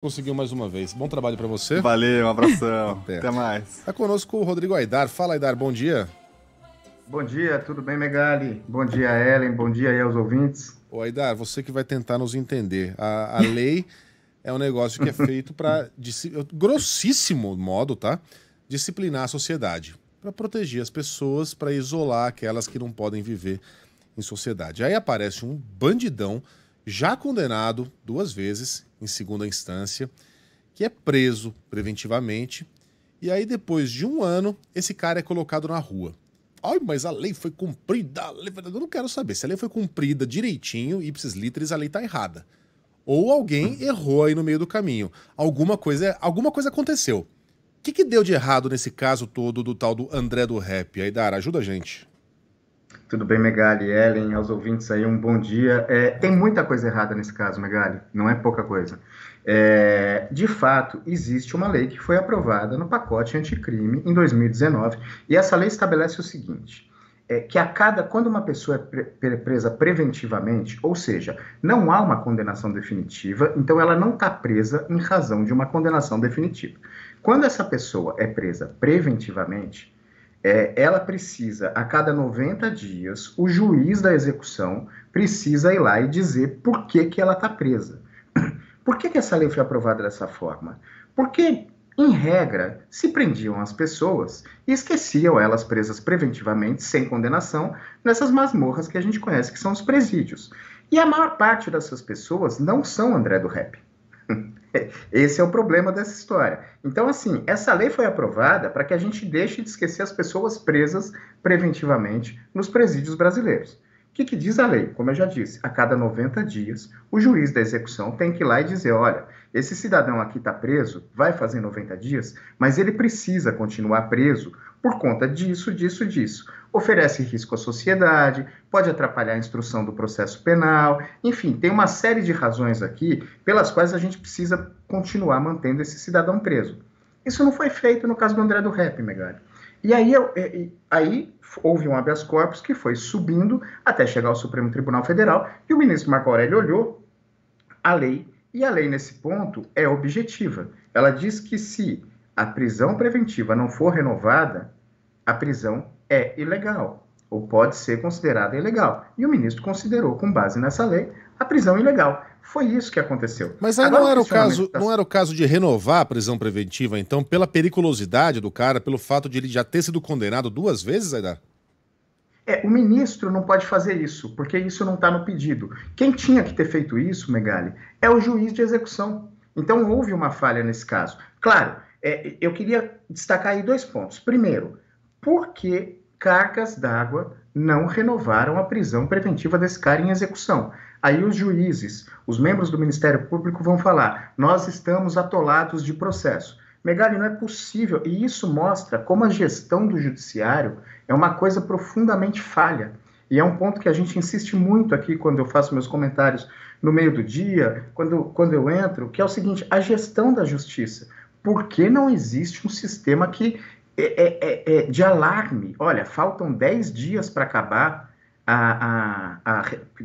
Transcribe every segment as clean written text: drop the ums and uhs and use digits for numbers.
Conseguiu mais uma vez. Bom trabalho pra você. Valeu, um abração. Até mais. Tá conosco o Rodrigo Aidar. Fala, Aidar, bom dia. Bom dia, tudo bem, Megali? Bom dia, Ellen. Bom dia aí aos ouvintes. Ô, Aidar, você que vai tentar nos entender. A lei é um negócio que é feito para, grossíssimo modo, tá? Disciplinar a sociedade. Para proteger as pessoas, para isolar aquelas que não podem viver em sociedade. Aí aparece um bandidão, já condenado 2 vezes em segunda instância, que é preso preventivamente, e aí depois de 1 ano, esse cara é colocado na rua. Ai, mas a lei foi cumprida, eu não quero saber. Se a lei foi cumprida direitinho, ipsis literis, a lei tá errada. Ou alguém errou aí no meio do caminho. Alguma coisa aconteceu. O que deu de errado nesse caso todo do tal do André do Rap? Aidar, ajuda a gente. Tudo bem, Megali, Ellen, aos ouvintes aí, um bom dia. Tem muita coisa errada nesse caso, Megali, não é pouca coisa. De fato, existe uma lei que foi aprovada no pacote anticrime em 2019, e essa lei estabelece o seguinte, quando uma pessoa é presa preventivamente, ou seja, não há uma condenação definitiva, então ela não está presa em razão de uma condenação definitiva. Quando essa pessoa é presa preventivamente, ela precisa, a cada 90 dias, o juiz da execução precisa ir lá e dizer por que ela está presa. Por que essa lei foi aprovada dessa forma? Porque, em regra, se prendiam as pessoas e esqueciam elas presas preventivamente, sem condenação, nessas masmorras que a gente conhece, que são os presídios. E a maior parte dessas pessoas não são André do Rap. Esse é o problema dessa história. Então, assim, essa lei foi aprovada para que a gente deixe de esquecer as pessoas presas preventivamente nos presídios brasileiros. O que diz a lei? Como eu já disse, a cada 90 dias, o juiz da execução tem que ir lá e dizer, olha, esse cidadão aqui está preso, vai fazer 90 dias, mas ele precisa continuar preso por conta disso, disso, disso. Oferece risco à sociedade, pode atrapalhar a instrução do processo penal, enfim, tem uma série de razões aqui pelas quais a gente precisa continuar mantendo esse cidadão preso. Isso não foi feito no caso do André do Rap, Megali. E aí houve um habeas corpus que foi subindo até chegar ao Supremo Tribunal Federal, e o ministro Marco Aurélio olhou a lei, e a lei nesse ponto é objetiva. Ela diz que se a prisão preventiva não for renovada, a prisão é ilegal, ou pode ser considerada ilegal. E o ministro considerou, com base nessa lei, a prisão ilegal. Foi isso que aconteceu. Mas aí agora, não era o caso de renovar a prisão preventiva, então, pela periculosidade do cara, pelo fato de ele já ter sido condenado 2 vezes, Aidar? O ministro não pode fazer isso, porque isso não está no pedido. Quem tinha que ter feito isso, Megali, é o juiz de execução. Então, houve uma falha nesse caso. Claro, eu queria destacar aí 2 pontos. Primeiro, por que Cargas d'Água não renovaram a prisão preventiva desse cara em execução? Aí os juízes, os membros do Ministério Público vão falar, nós estamos atolados de processo. Megali, não é possível, e isso mostra como a gestão do judiciário é uma coisa profundamente falha. E é um ponto que a gente insiste muito aqui quando eu faço meus comentários no meio do dia, quando eu entro, que é o seguinte, a gestão da justiça. Por que não existe um sistema que de alarme? Olha, faltam 10 dias para acabar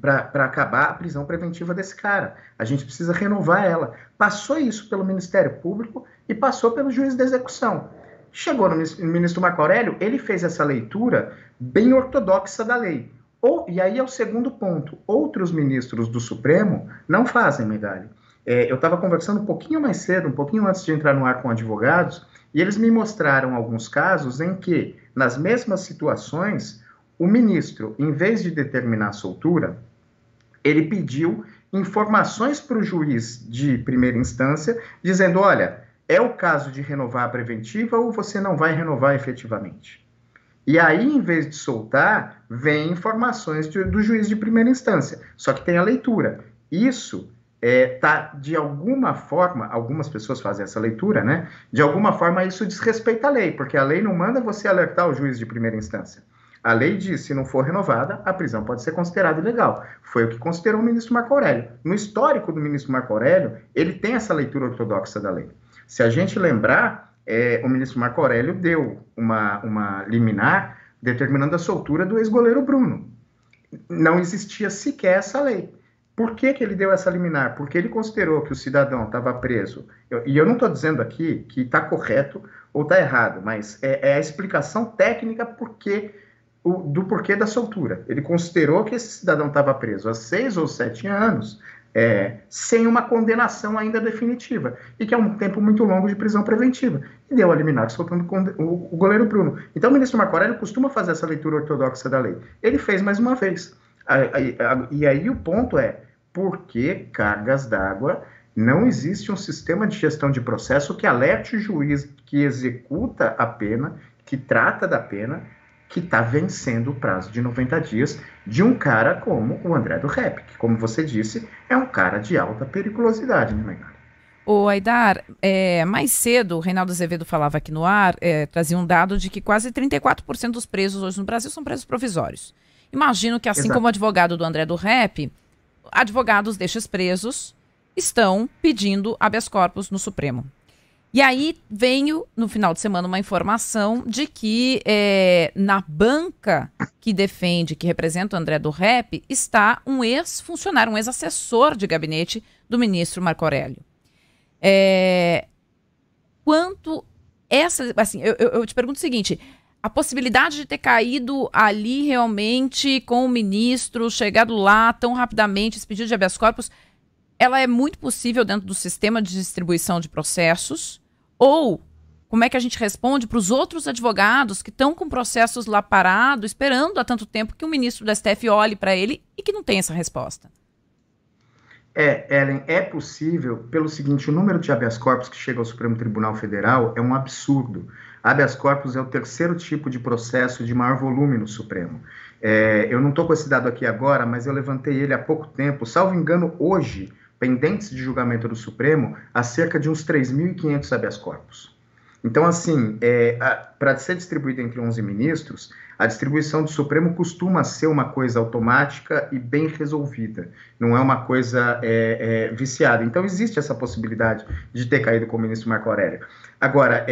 para acabar a prisão preventiva desse cara. A gente precisa renovar ela. Passou isso pelo Ministério Público e passou pelo juiz da execução. Chegou no ministro Marco Aurélio, ele fez essa leitura bem ortodoxa da lei. E aí é o segundo ponto. Outros ministros do Supremo não fazem, Megali. Eu estava conversando um pouquinho mais cedo, um pouquinho antes de entrar no ar com advogados, e eles me mostraram alguns casos em que, nas mesmas situações, o ministro, em vez de determinar a soltura, ele pediu informações para o juiz de primeira instância, dizendo, olha, é o caso de renovar a preventiva ou você não vai renovar efetivamente? E aí, em vez de soltar, vem informações do juiz de primeira instância, só que tem a leitura. Isso de alguma forma, algumas pessoas fazem essa leitura, né? De alguma forma isso desrespeita a lei, porque a lei não manda você alertar o juiz de primeira instância. A lei diz, se não for renovada, a prisão pode ser considerada ilegal. Foi o que considerou o ministro Marco Aurélio. No histórico do ministro Marco Aurélio, ele tem essa leitura ortodoxa da lei. Se a gente lembrar, o ministro Marco Aurélio deu uma liminar determinando a soltura do ex-goleiro Bruno. Não existia sequer essa lei. Por que ele deu essa liminar? Porque ele considerou que o cidadão estava preso. E eu não estou dizendo aqui que está correto ou está errado, mas é a explicação técnica do porquê da soltura. Ele considerou que esse cidadão estava preso há 6 ou 7 anos, sem uma condenação ainda definitiva, e que é um tempo muito longo de prisão preventiva. E deu a liminar soltando o goleiro Bruno. Então o ministro Marco Aurélio costuma fazer essa leitura ortodoxa da lei. Ele fez mais uma vez. E aí o ponto é, por que cargas d'água? Não existe um sistema de gestão de processo que alerte o juiz que executa a pena, que trata da pena, que está vencendo o prazo de 90 dias de um cara como o André do Rep, que, como você disse, é um cara de alta periculosidade, né, Megali? Ô, Aidar, mais cedo, o Reinaldo Azevedo falava aqui no ar, trazia um dado de que quase 34% dos presos hoje no Brasil são presos provisórios. Imagino que, assim como o advogado do André do Rep, advogados destes presos estão pedindo habeas corpus no Supremo. E aí veio, no final de semana, uma informação de que na banca que defende, que representa o André do Rep, está um ex-funcionário, um ex-assessor de gabinete do ministro Marco Aurélio. Quanto essa... Assim, eu te pergunto o seguinte, a possibilidade de ter caído ali realmente com o ministro, chegado lá tão rapidamente, esse pedido de habeas corpus, ela é muito possível dentro do sistema de distribuição de processos? Ou como é que a gente responde para os outros advogados que estão com processos lá parados, esperando há tanto tempo que o ministro do STF olhe para ele e que não tem essa resposta? Ellen, é possível pelo seguinte, o número de habeas corpus que chega ao Supremo Tribunal Federal é um absurdo. Habeas corpus é o terceiro tipo de processo de maior volume no Supremo. Eu não estou com esse dado aqui agora, mas eu levantei ele há pouco tempo, salvo engano, hoje, pendentes de julgamento do Supremo, há cerca de uns 3.500 habeas corpus. Então, assim, para ser distribuído entre 11 ministros, a distribuição do Supremo costuma ser uma coisa automática e bem resolvida, não é uma coisa viciada. Então, existe essa possibilidade de ter caído com o ministro Marco Aurélio. Agora,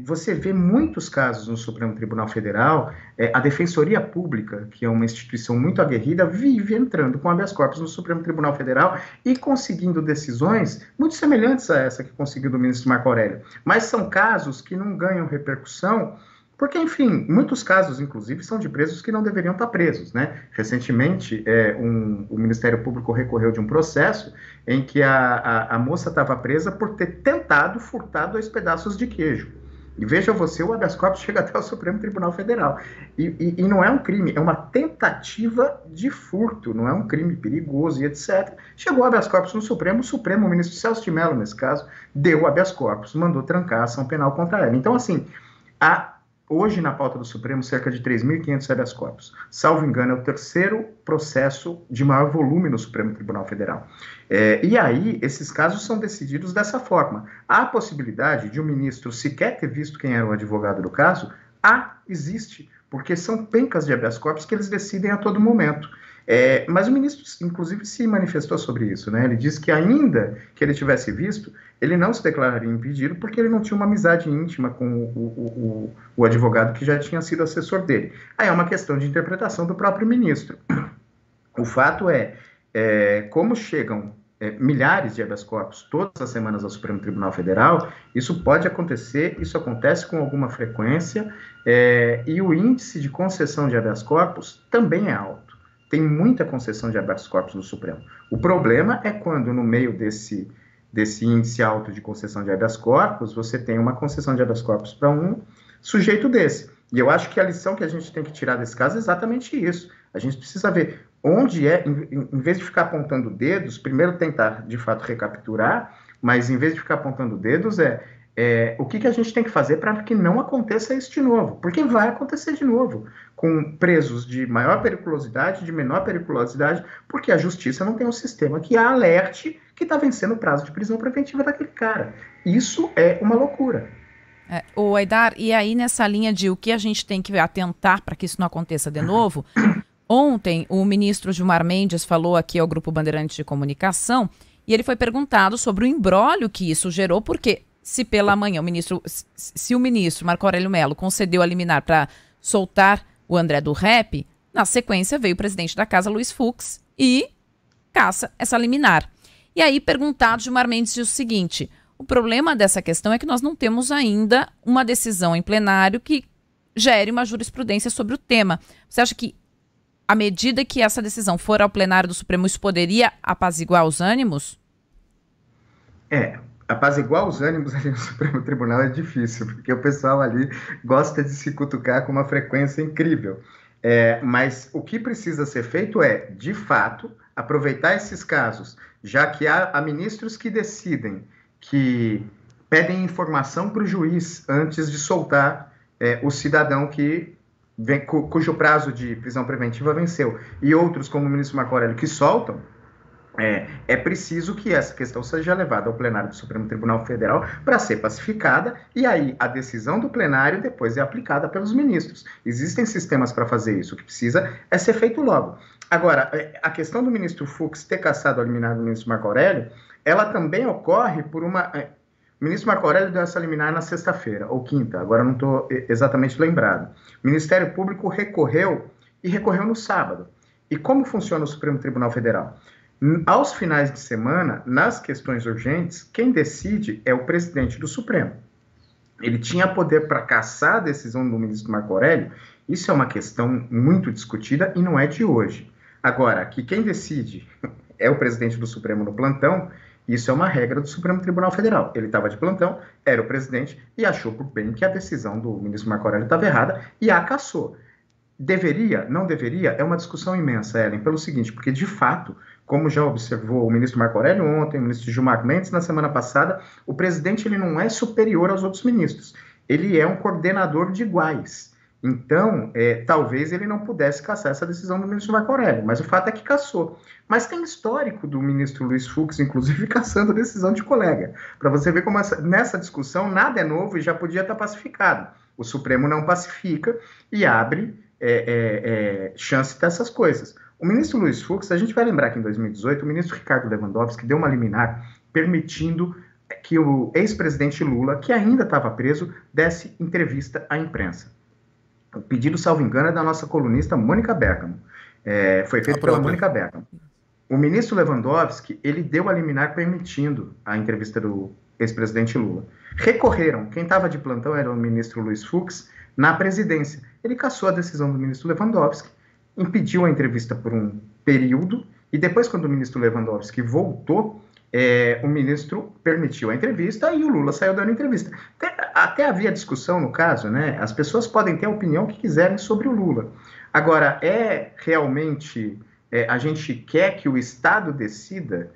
você vê muitos casos no Supremo Tribunal Federal, a Defensoria Pública, que é uma instituição muito aguerrida, vive entrando com habeas corpus no Supremo Tribunal Federal e conseguindo decisões muito semelhantes a essa que conseguiu do ministro Marco Aurélio. Mas são casos que não ganham repercussão, porque, enfim, muitos casos, inclusive, são de presos que não deveriam estar presos, né? Recentemente, o Ministério Público recorreu de um processo em que a moça estava presa por ter tentado furtar 2 pedaços de queijo. E veja você, o habeas corpus chega até o Supremo Tribunal Federal. E não é um crime, é uma tentativa de furto, não é um crime perigoso e etc. Chegou o habeas corpus no Supremo, o ministro Celso de Mello, nesse caso, deu o habeas corpus, mandou trancar a ação penal contra ela. Então, assim, hoje, na pauta do Supremo, cerca de 3.500 habeas corpus. Salvo engano, é o terceiro processo de maior volume no Supremo Tribunal Federal. E aí, esses casos são decididos dessa forma. Há a possibilidade de o ministro sequer ter visto quem era o advogado do caso? Existe, porque são pencas de habeas corpus que eles decidem a todo momento. Mas o ministro, inclusive, se manifestou sobre isso, né? Ele disse que ainda que ele tivesse visto, ele não se declararia impedido porque ele não tinha uma amizade íntima com o advogado que já tinha sido assessor dele. Aí é uma questão de interpretação do próprio ministro. O fato como chegam milhares de habeas corpus todas as semanas ao Supremo Tribunal Federal, isso pode acontecer, isso acontece com alguma frequência, e o índice de concessão de habeas corpus também é alto. Tem muita concessão de habeas corpus no Supremo. O problema é quando, no meio desse índice alto de concessão de habeas corpus, você tem uma concessão de habeas corpus para um sujeito desse. E eu acho que a lição que a gente tem que tirar desse caso é exatamente isso. A gente precisa ver onde em vez de ficar apontando dedos, primeiro tentar, de fato, recapturar, mas em vez de ficar apontando dedos, o que a gente tem que fazer para que não aconteça isso de novo? Porque vai acontecer de novo, com presos de maior periculosidade, de menor periculosidade, porque a justiça não tem um sistema que a alerte que está vencendo o prazo de prisão preventiva daquele cara. Isso é uma loucura. O Aidar, e aí nessa linha de o que a gente tem que atentar para que isso não aconteça de novo, ontem o ministro Gilmar Mendes falou aqui ao Grupo Bandeirantes de Comunicação e ele foi perguntado sobre o imbróglio que isso gerou, porque se pela manhã se o ministro Marco Aurélio Mello concedeu a liminar para soltar o André do Rep, na sequência veio o presidente da casa, Luiz Fux, e caça essa liminar. E aí, perguntado, Gilmar Mendes diz o seguinte: o problema dessa questão é que nós não temos ainda uma decisão em plenário que gere uma jurisprudência sobre o tema. Você acha que, à medida que essa decisão for ao plenário do Supremo, isso poderia apaziguar os ânimos? Apaziguar os ânimos ali no Supremo Tribunal é difícil, porque o pessoal ali gosta de se cutucar com uma frequência incrível. Mas o que precisa ser feito é, de fato, aproveitar esses casos, já que há ministros que decidem, que pedem informação para o juiz antes de soltar o cidadão cujo prazo de prisão preventiva venceu, e outros, como o ministro Marco Aurélio, que soltam. É preciso que essa questão seja levada ao plenário do Supremo Tribunal Federal para ser pacificada, e aí a decisão do plenário depois é aplicada pelos ministros. Existem sistemas para fazer isso, o que precisa é ser feito logo. Agora, a questão do ministro Fux ter cassado a liminar do ministro Marco Aurélio, ela também ocorre por uma... O ministro Marco Aurélio deu essa liminar na sexta-feira, ou quinta, agora não estou exatamente lembrado. O Ministério Público recorreu no sábado. E como funciona o Supremo Tribunal Federal? Aos finais de semana, nas questões urgentes, quem decide é o presidente do Supremo. Ele tinha poder para cassar a decisão do ministro Marco Aurélio. Isso é uma questão muito discutida e não é de hoje. Agora, que quem decide é o presidente do Supremo no plantão, isso é uma regra do Supremo Tribunal Federal. Ele estava de plantão, era o presidente e achou por bem que a decisão do ministro Marco Aurélio estava errada e a cassou. Deveria, não deveria, é uma discussão imensa, Ellen, pelo seguinte, porque de fato, como já observou o ministro Marco Aurélio ontem, o ministro Gilmar Mendes na semana passada, o presidente ele não é superior aos outros ministros, ele é um coordenador de iguais. Então, talvez ele não pudesse cassar essa decisão do ministro Marco Aurélio, mas o fato é que cassou. Mas tem histórico do ministro Luiz Fux, inclusive, cassando a decisão de colega, para você ver como nessa discussão nada é novo e já podia estar pacificado. O Supremo não pacifica e abre chance dessas coisas. O ministro Luiz Fux, a gente vai lembrar que em 2018 o ministro Ricardo Lewandowski deu uma liminar permitindo que o ex-presidente Lula, que ainda estava preso, desse entrevista à imprensa. O pedido, salvo engano, é da nossa colunista Mônica Bergamo. Foi feito pela Mônica Bergamo. O ministro Lewandowski, ele deu a liminar permitindo a entrevista do ex-presidente Lula. Recorreram, quem estava de plantão era o ministro Luiz Fux, na presidência. Ele cassou a decisão do ministro Lewandowski, impediu a entrevista por um período, e depois, quando o ministro Lewandowski voltou, o ministro permitiu a entrevista e o Lula saiu dando entrevista. Até havia discussão no caso, né? As pessoas podem ter a opinião que quiserem sobre o Lula. Agora, realmente a gente quer que o Estado decida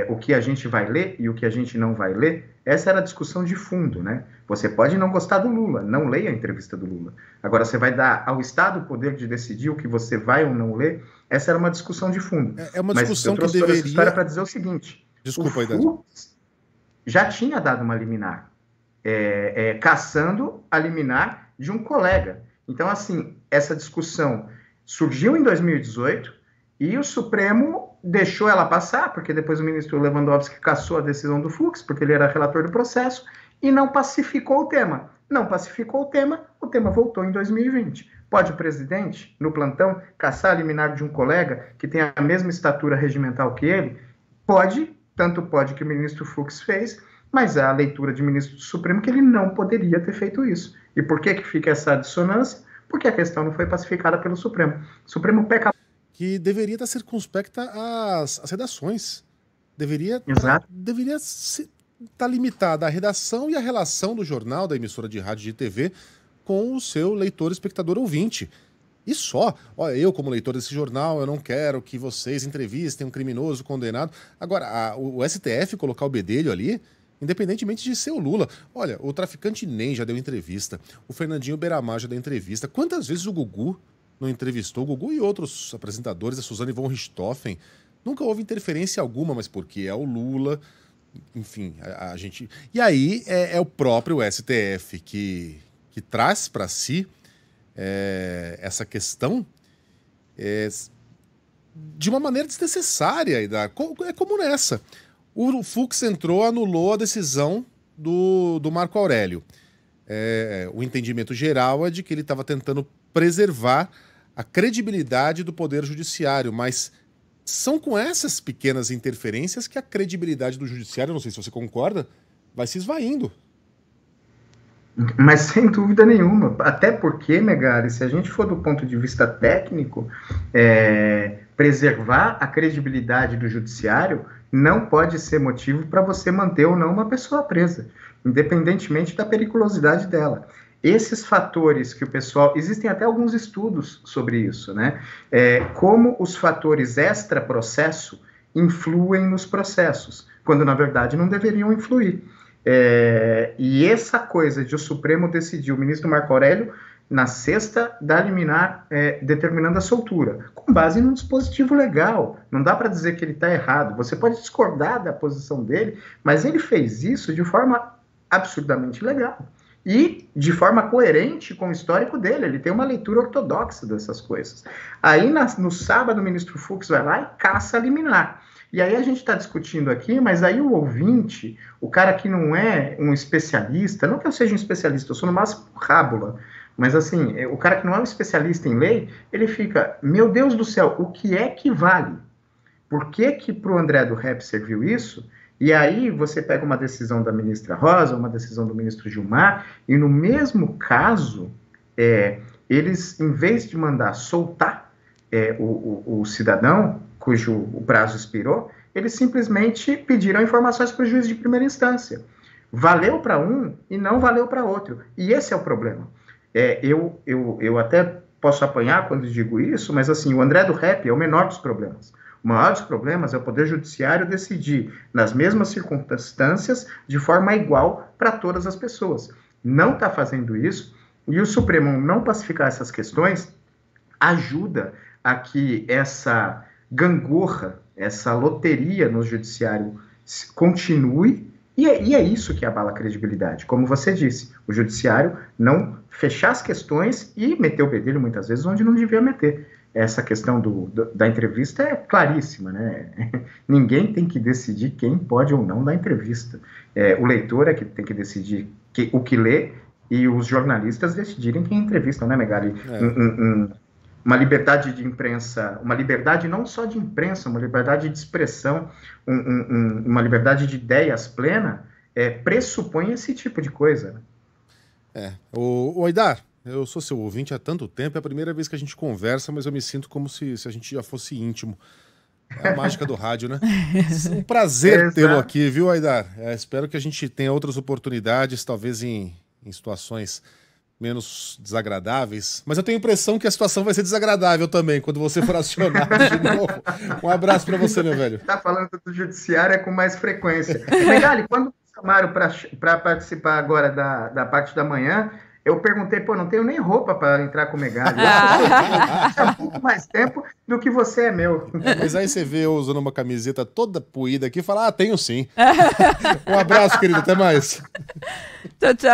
o que a gente vai ler e o que a gente não vai ler? Essa era a discussão de fundo, né? Você pode não gostar do Lula, não leia a entrevista do Lula. Agora, você vai dar ao Estado o poder de decidir o que você vai ou não ler? Essa era uma discussão de fundo. É uma discussão que deveria... Mas eu trouxe toda essa história para dizer o seguinte. Desculpa, o Fux já tinha dado uma liminar, cassando a liminar de um colega. Então, assim, essa discussão surgiu em 2018 e o Supremo deixou ela passar, porque depois o ministro Lewandowski cassou a decisão do Fux, porque ele era relator do processo, e não pacificou o tema. Não pacificou o tema voltou em 2020. Pode o presidente, no plantão, cassar a liminar de um colega que tem a mesma estatura regimental que ele? Pode, tanto pode que o ministro Fux fez, mas há a leitura de ministro do Supremo que ele não poderia ter feito isso. E por que fica essa dissonância? Porque a questão não foi pacificada pelo Supremo. O Supremo peca... Que deveria estar circunspecta às redações. Deveria estar limitada à redação e à relação do jornal, da emissora de rádio e de TV com o seu leitor, espectador, ouvinte. E só. Olha, eu, como leitor desse jornal, eu não quero que vocês entrevistem um criminoso condenado. Agora, o STF colocar o bedelho ali, independentemente de ser o Lula. Olha, o traficante Ney já deu entrevista, o Fernandinho Beiramar já deu entrevista. Quantas vezes o Gugu não entrevistou? O Gugu e outros apresentadores, a Suzane von Richthofen, nunca houve interferência alguma, mas porque é o Lula, enfim, a gente... E aí é o próprio STF que traz para si essa questão de uma maneira desnecessária. É como nessa. O Fux entrou, anulou a decisão do Marco Aurélio. O entendimento geral é de que ele estava tentando preservar a credibilidade do Poder Judiciário, mas são com essas pequenas interferências que a credibilidade do judiciário, não sei se você concorda, vai se esvaindo. Mas sem dúvida nenhuma, até porque, Megali, se a gente for do ponto de vista técnico, preservar a credibilidade do judiciário não pode ser motivo para você manter ou não uma pessoa presa, independentemente da periculosidade dela. Esses fatores que o pessoal... Existem até alguns estudos sobre isso, né? Como os fatores extra-processo influem nos processos, quando na verdade não deveriam influir. E essa coisa de o Supremo decidir, o ministro Marco Aurélio, na sexta, da liminar determinando a soltura, com base num dispositivo legal. Não dá para dizer que ele está errado. Você pode discordar da posição dele, mas ele fez isso de forma absurdamente legal. E de forma coerente com o histórico dele. Ele tem uma leitura ortodoxa dessas coisas. Aí, no sábado, o ministro Fux vai lá e caça a liminar. E aí a gente está discutindo aqui, mas aí o ouvinte, o cara que não é um especialista, não que eu seja um especialista, eu sou no máximo rábula, mas assim, o cara que não é um especialista em lei, ele fica, meu Deus do céu, o que é que vale? Por que para o André do Rep serviu isso? E aí você pega uma decisão da ministra Rosa, uma decisão do ministro Gilmar, e no mesmo caso, eles, em vez de mandar soltar o cidadão, cujo o prazo expirou, eles simplesmente pediram informações para o juiz de primeira instância. Valeu para um e não valeu para outro. E esse é o problema. Eu até posso apanhar quando digo isso, mas assim, o André do Rep é o menor dos problemas. O maior dos problemas é o Poder Judiciário decidir, nas mesmas circunstâncias, de forma igual para todas as pessoas. Não está fazendo isso, e o Supremo não pacificar essas questões ajuda a que essa gangorra, essa loteria no judiciário continue, e é isso que abala a credibilidade. Como você disse, o judiciário não fechar as questões e meter o bedelho muitas vezes onde não devia meter. Essa questão da entrevista é claríssima, né? Ninguém tem que decidir quem pode ou não dar entrevista. O leitor é que tem que decidir o que lê e os jornalistas decidirem quem entrevistam, né, Megali? Uma liberdade de imprensa, uma liberdade não só de imprensa, uma liberdade de expressão, uma liberdade de ideias plena, pressupõe esse tipo de coisa. O Aidar, eu sou seu ouvinte há tanto tempo, é a primeira vez que a gente conversa, mas eu me sinto como se a gente já fosse íntimo. É a mágica do rádio, né? Um prazer tê-lo aqui, viu, Aidar? Espero que a gente tenha outras oportunidades, talvez em situações menos desagradáveis, mas eu tenho a impressão que a situação vai ser desagradável também, quando você for acionado de novo. Um abraço pra você, meu velho. Tá falando do judiciário com mais frequência. Megali, quando me chamaram para participar agora da parte da manhã, eu perguntei, não tenho nem roupa para entrar com o Megali. Eu muito mais tempo do que você é meu. Mas aí você vê eu usando uma camiseta toda puída aqui e fala, tenho sim. Um abraço, querido, até mais. Tchau, tchau.